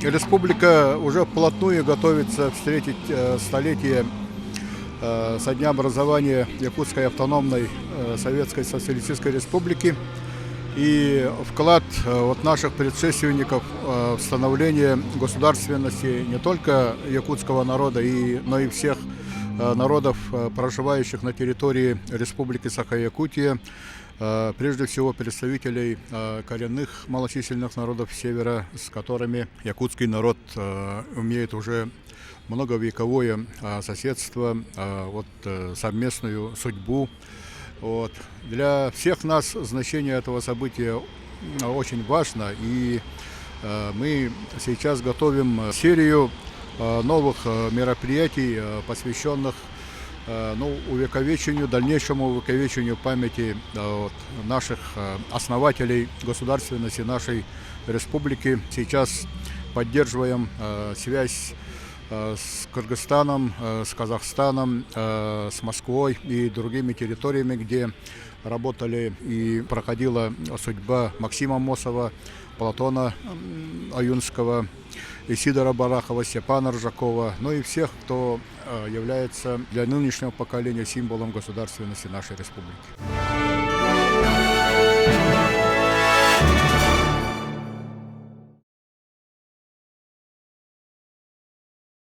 республика уже вплотную готовится встретить столетие со дня образования Якутской автономной Советской Социалистической Республики. И вклад наших предшественников в становление государственности не только якутского народа, но и всех народов, проживающих на территории Республики Саха-Якутия, прежде всего представителей коренных малочисленных народов Севера, с которыми якутский народ имеет уже многовековое соседство, совместную судьбу. Для всех нас значение этого события очень важно, и мы сейчас готовим серию новых мероприятий, посвященных дальнейшему увековечению памяти наших основателей государственности нашей республики. Сейчас поддерживаем связь с Кыргызстаном, с Казахстаном, с Москвой и другими территориями, где работали и проходила судьба Максима Мосова, Платона Аюнского, Исидора Барахова, Степана Ржакова, и всех, кто является для нынешнего поколения символом государственности нашей республики.